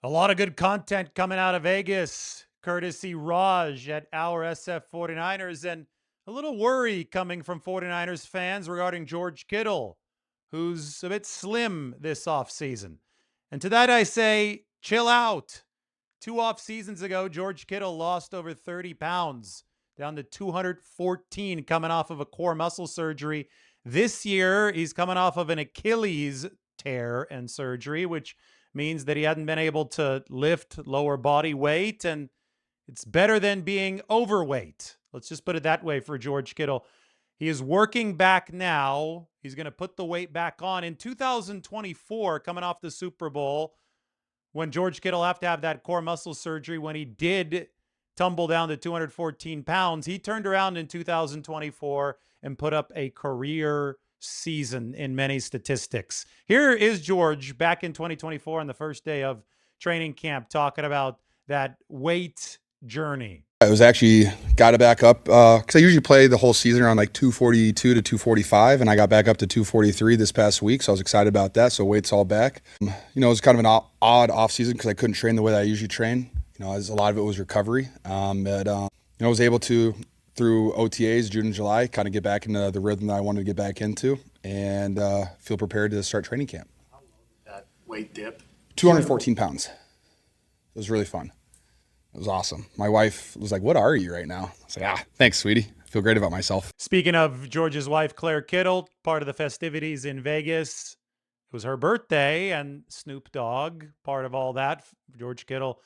A lot of good content coming out of Vegas, courtesy Raj at our SF 49ers, and a little worry coming from 49ers fans regarding George Kittle, who's a bit slim this offseason. And to that I say, chill out. 2 off seasons ago, George Kittle lost over 30 pounds, down to 214, coming off of a core muscle surgery. This year, he's coming off of an Achilles tear and surgery, which means that he hadn't been able to lift lower body weight, and it's better than being overweight. Let's just put it that way for George Kittle. He is working back now. He's going to put the weight back on. In 2024, coming off the Super Bowl, when George Kittle have to have that core muscle surgery, when he did tumble down to 214 pounds, he turned around in 2024 and put up a career season in many statistics. Here is George back in 2024 on the first day of training camp talking about that weight journey. I was actually got it back up because I usually play the whole season around like 242 to 245, and I got back up to 243 this past week, so I was excited about that. So weight's all back. It was kind of an odd off season because I couldn't train the way that I usually train. As a lot of it was recovery. I was able to, through OTAs, June and July, kind of get back into the rhythm that I wanted to get back into, and feel prepared to start training camp. How low did that weight dip? 214 pounds. It was really fun. It was awesome. My wife was like, "What are you right now?" I was like, thanks, sweetie. I feel great about myself. Speaking of George's wife, Claire Kittle, part of the festivities in Vegas. It was her birthday, and Snoop Dogg, part of all that. George Kittle,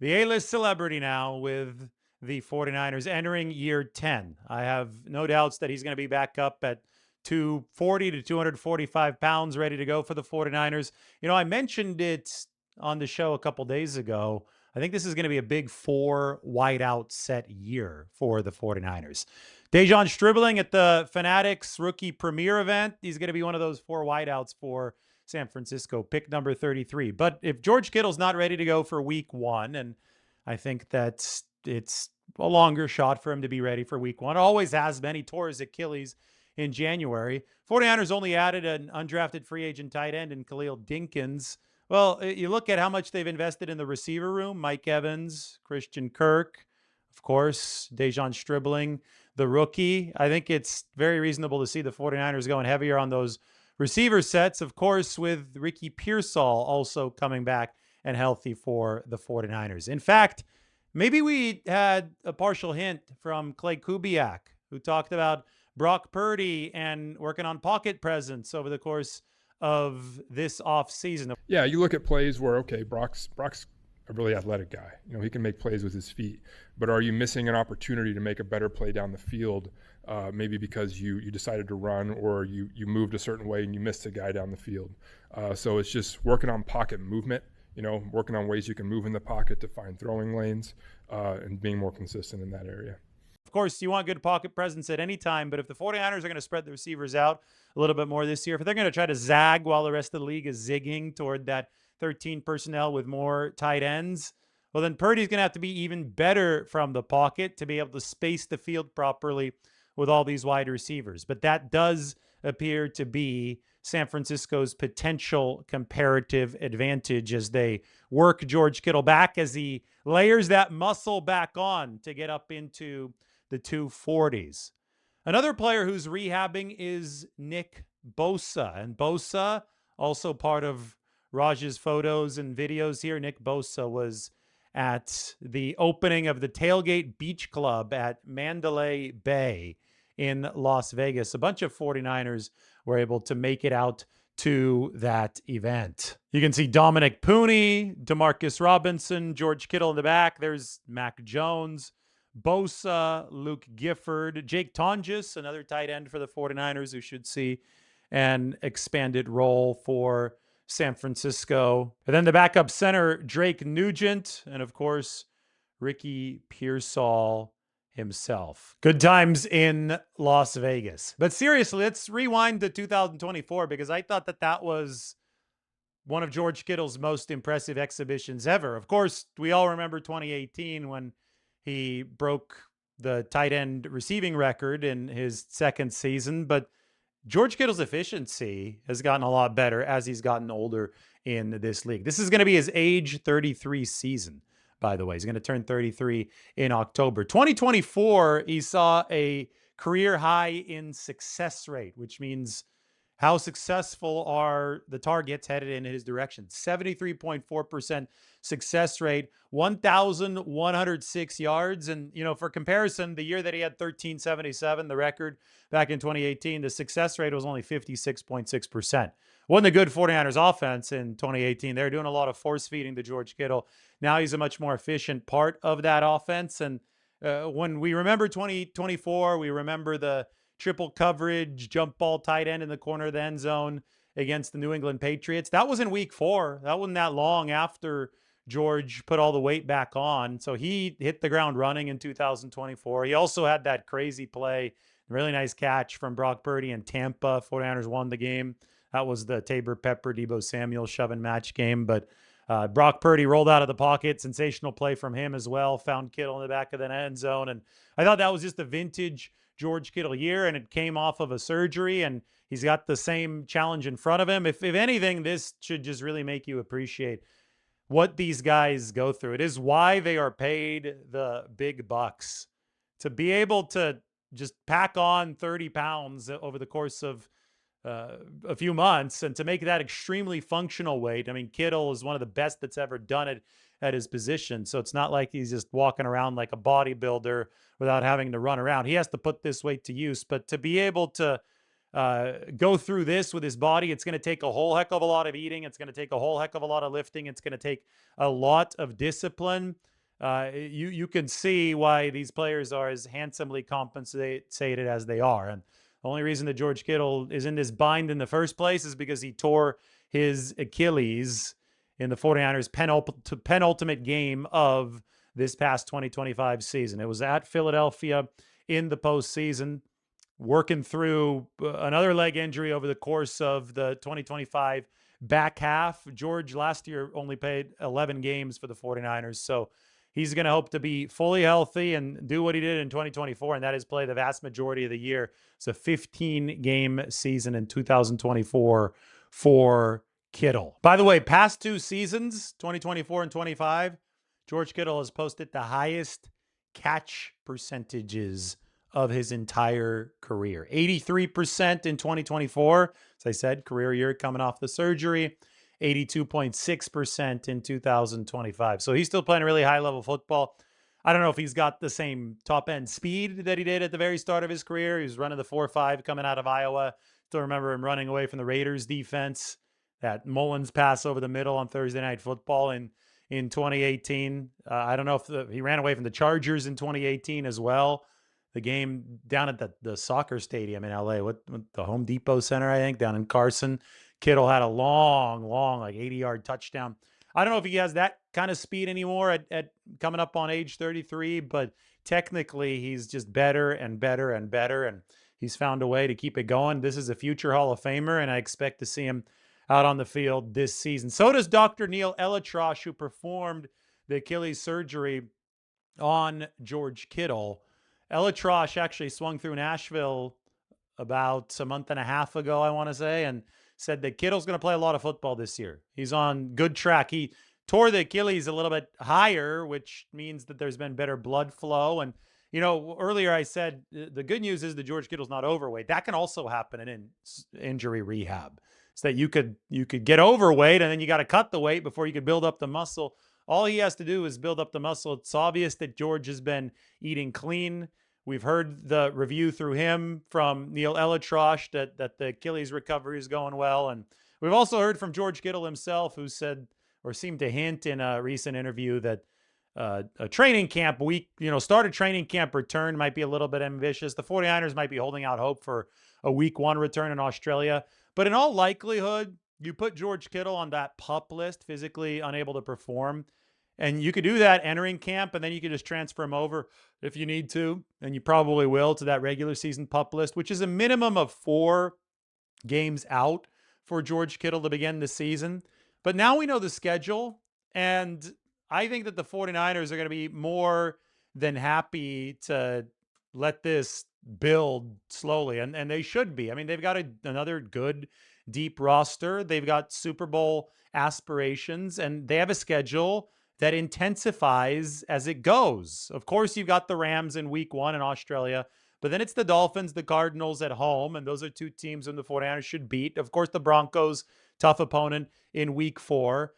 the A-list celebrity now with the 49ers entering year 10. I have no doubts that he's going to be back up at 240 to 245 pounds, ready to go for the 49ers. I mentioned it on the show a couple days ago. I think this is going to be a big 4 wideout set year for the 49ers. Dejon Stribling at the Fanatics rookie premiere event. He's going to be one of those 4 wideouts for San Francisco, pick number 33. But if George Kittle's not ready to go for week 1, and I think that it's a longer shot for him to be ready for week 1. Always has been. He tore his Achilles in January. 49ers only added an undrafted free agent tight end in Khalil Dinkins. Well, you look at how much they've invested in the receiver room. Mike Evans, Christian Kirk, of course, Dejon Stribling, the rookie. I think it's very reasonable to see the 49ers going heavier on those receiver sets, of course, with Ricky Pearsall also coming back and healthy for the 49ers. In fact, maybe we had a partial hint from Clay Kubiak, who talked about Brock Purdy and working on pocket presence over the course of this offseason. Yeah, you look at plays where, okay, Brock's a really athletic guy. He can make plays with his feet. But are you missing an opportunity to make a better play down the field, maybe because you decided to run or you moved a certain way and you missed a guy down the field? So it's just working on pocket movement, working on ways you can move in the pocket to find throwing lanes and being more consistent in that area. Of course, you want good pocket presence at any time, but if the 49ers are going to spread the receivers out a little bit more this year, if they're going to try to zag while the rest of the league is zigging toward that 13 personnel with more tight ends, well, then Purdy's going to have to be even better from the pocket to be able to space the field properly with all these wide receivers. But that does appear to be San Francisco's potential comparative advantage as they work George Kittle back, as he layers that muscle back on to get up into the 240s. Another player who's rehabbing is Nick Bosa. And Bosa, also part of Raj's photos and videos here. Nick Bosa was at the opening of the Tailgate Beach Club at Mandalay Bay in Las Vegas. A bunch of 49ers were able to make it out to that event. You can see Dominic Pooney, Demarcus Robinson, George Kittle in the back. There's Mac Jones, Bosa, Luke Gifford, Jake Tonjes, another tight end for the 49ers who should see an expanded role for San Francisco. And then the backup center, Drake Nugent, and of course, Ricky Pearsall himself. Good times in Las Vegas. But seriously, let's rewind to 2024 because I thought that was one of George Kittle's most impressive exhibitions ever. Of course, we all remember 2018 when he broke the tight end receiving record in his second season, but George Kittle's efficiency has gotten a lot better as he's gotten older in this league. This is going to be his age 33 season, by the way. He's going to turn 33 in October. 2024, he saw a career high in success rate, which means how successful are the targets headed in his direction. 73.4% success rate, 1,106 yards. And, for comparison, the year that he had 1,377, the record back in 2018, the success rate was only 56.6%. Wasn't a good 49ers offense in 2018. They were doing a lot of force feeding to George Kittle. Now he's a much more efficient part of that offense. And when we remember 2024, we remember the triple coverage, jump ball tight end in the corner of the end zone against the New England Patriots. That was in week 4. That wasn't that long after George put all the weight back on. So he hit the ground running in 2024. He also had that crazy play, really nice catch from Brock Purdy in Tampa. 49ers won the game. That was the Tabor Pepper, Deebo Samuel shove-and match game. But Brock Purdy rolled out of the pocket. Sensational play from him as well. Found Kittle in the back of the end zone. And I thought that was just a vintage George Kittle year, and it came off of a surgery, and he's got the same challenge in front of him. If anything, this should just really make you appreciate what these guys go through. It is why they are paid the big bucks, to be able to just pack on 30 pounds over the course of a few months and to make that extremely functional weight. I mean, Kittle is one of the best that's ever done it at his position. So it's not like he's just walking around like a bodybuilder without having to run around. He has to put this weight to use. But to be able to go through this with his body, it's going to take a whole heck of a lot of eating. It's going to take a whole heck of a lot of lifting. It's going to take a lot of discipline. You can see why these players are as handsomely compensated as they are. And the only reason that George Kittle is in this bind in the first place is because he tore his Achilles in the 49ers' penultimate game of this past 2025 season. It was at Philadelphia in the postseason, working through another leg injury over the course of the 2025 back half. George last year only played 11 games for the 49ers, so he's going to hope to be fully healthy and do what he did in 2024, and that is play the vast majority of the year. It's a 15-game season in 2024 for Kittle. By the way, past 2 seasons, 2024 and 25, George Kittle has posted the highest catch percentages of his entire career. 83% in 2024, as I said, career year coming off the surgery. 82.6% in 2025. So he's still playing really high-level football. I don't know if he's got the same top-end speed that he did at the very start of his career. He was running the 4.5 coming out of Iowa. Still remember him running away from the Raiders defense. That Mullins pass over the middle on Thursday Night Football in 2018. I don't know if he ran away from the Chargers in 2018 as well. The game down at the soccer stadium in LA, what the Home Depot Center, I think, down in Carson. Kittle had a long, like 80-yard touchdown. I don't know if he has that kind of speed anymore at coming up on age 33, but technically he's just better and better and better, and he's found a way to keep it going. This is a future Hall of Famer, and I expect to see him out on the field this season. So does Dr. Neil Elitrosh, who performed the Achilles surgery on George Kittle. Elitrosh actually swung through Nashville about a month and a half ago, I want to say, and said that Kittle's going to play a lot of football this year. He's on good track. He tore the Achilles a little bit higher, which means that there's been better blood flow. And, earlier I said the good news is that George Kittle's not overweight. That can also happen in injury rehab. It's that you could get overweight and then you got to cut the weight before you could build up the muscle. All he has to do is build up the muscle. It's obvious that George has been eating clean. We've heard the review through him from Neil Elitrosh that the Achilles recovery is going well. And we've also heard from George Kittle himself, who said or seemed to hint in a recent interview that a training camp week, start a training camp return might be a little bit ambitious. The 49ers might be holding out hope for a week 1 return in Australia. But in all likelihood, you put George Kittle on that PUP list, physically unable to perform. And you could do that entering camp, and then you could just transfer him over if you need to, and you probably will, to that regular season PUP list, which is a minimum of 4 games out for George Kittle to begin the season. But now we know the schedule, and I think that the 49ers are going to be more than happy to let this build slowly, and they should be. I mean, they've got another good, deep roster. They've got Super Bowl aspirations, and they have a schedule that intensifies as it goes. Of course, you've got the Rams in week 1 in Australia, but then it's the Dolphins, the Cardinals at home, and those are two teams whom the 49ers should beat. Of course, the Broncos, tough opponent in week 4.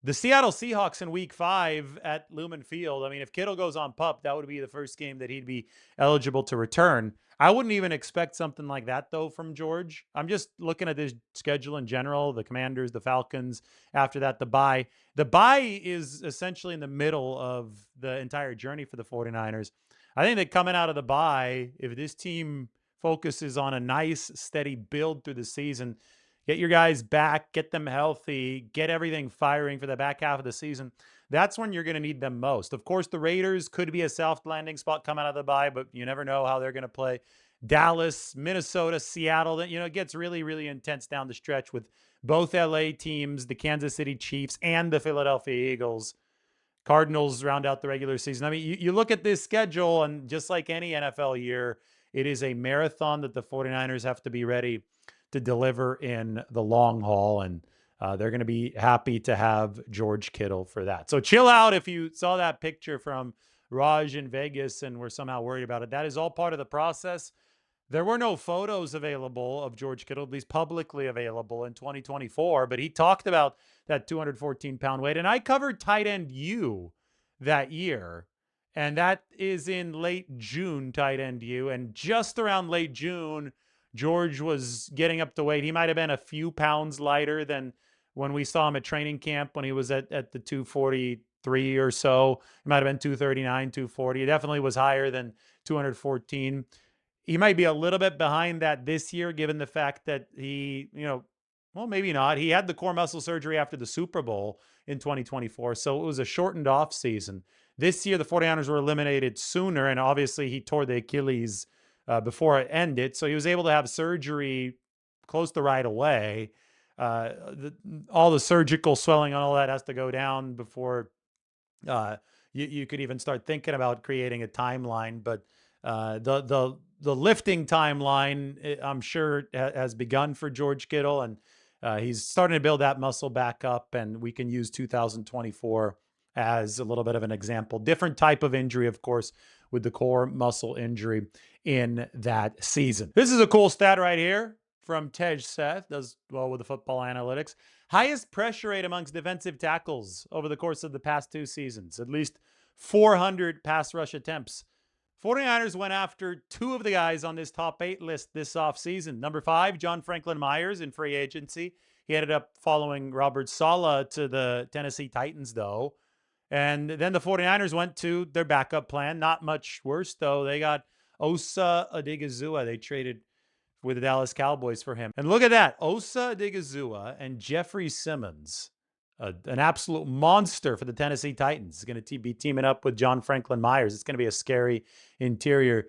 The Seattle Seahawks in week 5 at Lumen Field. I mean, if Kittle goes on PUP, that would be the first game that he'd be eligible to return. I wouldn't even expect something like that, though, from George. I'm just looking at this schedule in general, the Commanders, the Falcons, after that, the bye. The bye is essentially in the middle of the entire journey for the 49ers. I think that coming out of the bye, if this team focuses on a nice, steady build through the season, get your guys back, get them healthy, get everything firing for the back half of the season, that's when you're going to need them most. Of course, the Raiders could be a soft landing spot coming out of the bye, but you never know how they're going to play. Dallas, Minnesota, Seattle, it gets really, really intense down the stretch with both LA teams, the Kansas City Chiefs and the Philadelphia Eagles. Cardinals round out the regular season. I mean, you look at this schedule, and just like any NFL year, it is a marathon that the 49ers have to be ready to deliver in the long haul, and they're going to be happy to have George Kittle for that. So chill out if you saw that picture from Raj in Vegas and were somehow worried about it. That is all part of the process. There were no photos available of George Kittle, at least publicly available in 2024, but he talked about that 214-pound weight. And I covered tight end U that year, and that is in late June, tight end U. And just around late June, George was getting up to weight. He might have been a few pounds lighter than when we saw him at training camp when he was at the 243 or so. It might have been 239, 240. It definitely was higher than 214. He might be a little bit behind that this year, given the fact that he, well, maybe not. He had the core muscle surgery after the Super Bowl in 2024, so it was a shortened off season. This year, the 49ers were eliminated sooner, and obviously he tore the Achilles before it ended, so he was able to have surgery close to right away. All the surgical swelling and all that has to go down before you could even start thinking about creating a timeline, but the lifting timeline, I'm sure, has begun for George Kittle, and he's starting to build that muscle back up, and we can use 2024 as a little bit of an example. Different type of injury, of course, with the core muscle injury in that season. This is a cool stat right here from Tej Seth, does well with the football analytics. Highest pressure rate amongst defensive tackles over the course of the past 2 seasons, at least 400 pass rush attempts. 49ers went after 2 of the guys on this top 8 list this offseason. Number 5, John Franklin Myers in free agency. He ended up following Robert Saleh to the Tennessee Titans, though. And then the 49ers went to their backup plan. Not much worse, though. They got Osa Odighizuwa. They traded with the Dallas Cowboys for him. And look at that. Osa Odighizuwa and Jeffrey Simmons, an absolute monster for the Tennessee Titans. Is going to be teaming up with John Franklin Myers. It's going to be a scary interior.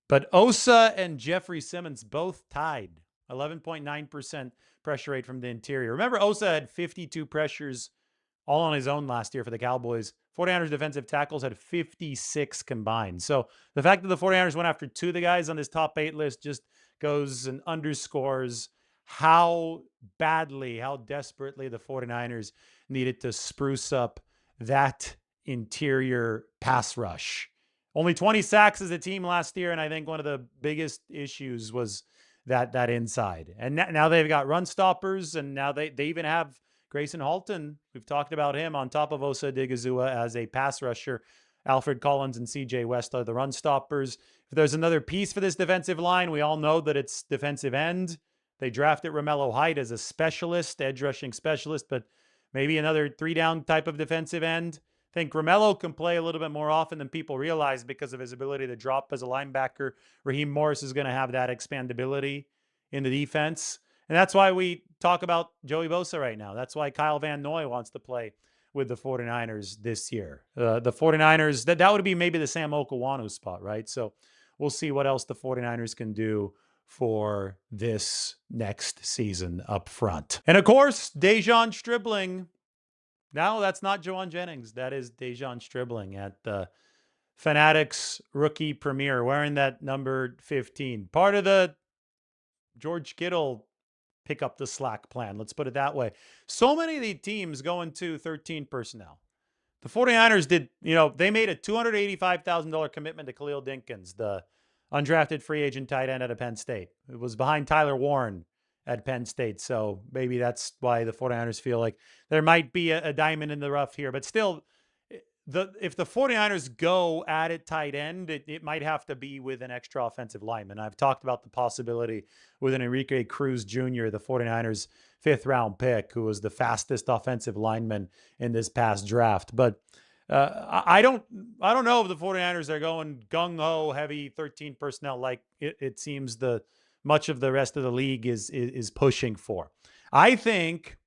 But Osa and Jeffrey Simmons both tied 11.9% pressure rate from the interior. Remember, Osa had 52 pressures all on his own last year for the Cowboys. 49ers defensive tackles had 56 combined. So the fact that the 49ers went after 2 of the guys on this top 8 list just goes and underscores how badly, how desperately the 49ers needed to spruce up that interior pass rush. Only 20 sacks as a team last year, and I think one of the biggest issues was that inside. And now they've got run stoppers, and now they even have Grayson Halton. We've talked about him on top of Osa Odighizuwa as a pass rusher. Alfred Collins and CJ West are the run stoppers. If there's another piece for this defensive line, we all know that it's defensive end. They drafted Romello Height as a specialist, edge rushing specialist, but maybe another 3-down type of defensive end. I think Romello can play a little bit more often than people realize because of his ability to drop as a linebacker. Raheem Morris is going to have that expandability in the defense. And that's why we talk about Joey Bosa right now. That's why Kyle Van Noy wants to play with the 49ers this year. The 49ers, that would be maybe the Sam Okawanu spot, right? So we'll see what else the 49ers can do for this next season up front. And of course, Dejon Stribling. No, that's not Juwan Jennings. That is Dejon Stribling at the Fanatics rookie premiere, wearing that number 15. Part of the George Kittle pick up the slack plan. Let's put it that way. So many of the teams go into 13 personnel. The 49ers did, they made a $285,000 commitment to Khalil Dinkins, the undrafted free agent tight end out of Penn State. It was behind Tyler Warren at Penn State. So maybe that's why the 49ers feel like there might be a diamond in the rough here. But still, if the 49ers go at it tight end, it might have to be with an extra offensive lineman. I've talked about the possibility with an Enrique Cruz Jr., the 49ers' 5th-round pick, who was the fastest offensive lineman in this past draft. But I don't know if the 49ers are going gung-ho heavy 13 personnel like it seems much of the rest of the league is pushing for. I think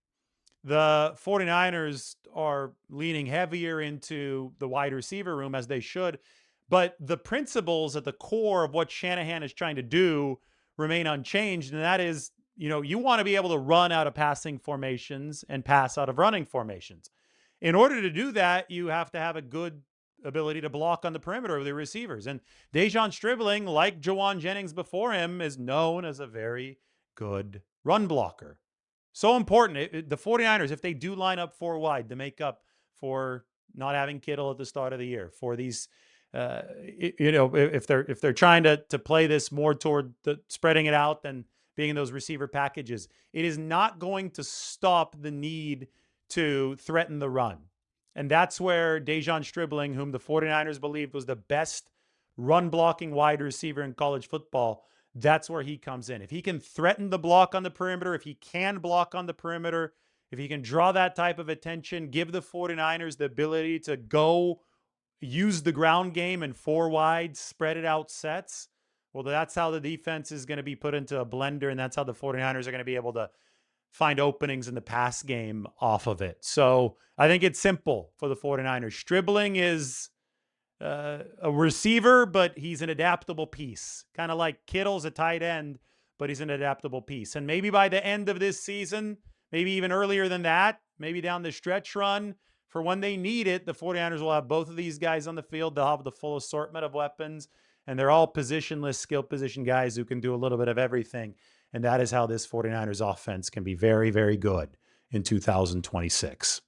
the 49ers are leaning heavier into the wide receiver room, as they should. But the principles at the core of what Shanahan is trying to do remain unchanged. And that is, you want to be able to run out of passing formations and pass out of running formations. In order to do that, you have to have a good ability to block on the perimeter of the receivers. And Dejon Stribling, like Jawan Jennings before him, is known as a very good run blocker. So important. The 49ers, if they do line up 4 wide to make up for not having Kittle at the start of the year, for these, if they're trying to play this more toward the spreading it out than being in those receiver packages, it is not going to stop the need to threaten the run. And that's where Dejon Stribling, whom the 49ers believed was the best run blocking wide receiver in college football, that's where he comes in. If he can threaten the block on the perimeter, if he can block on the perimeter, if he can draw that type of attention, give the 49ers the ability to go use the ground game in 4 wide, spread it out sets, well, that's how the defense is going to be put into a blender, and that's how the 49ers are going to be able to find openings in the pass game off of it. So I think it's simple for the 49ers. Stribling is a receiver, but he's an adaptable piece. Kind of like Kittle's a tight end, but he's an adaptable piece. And maybe by the end of this season, maybe even earlier than that, maybe down the stretch run, for when they need it, the 49ers will have both of these guys on the field. They'll have the full assortment of weapons, and they're all positionless, skill position guys who can do a little bit of everything. And that is how this 49ers offense can be very, very good in 2026.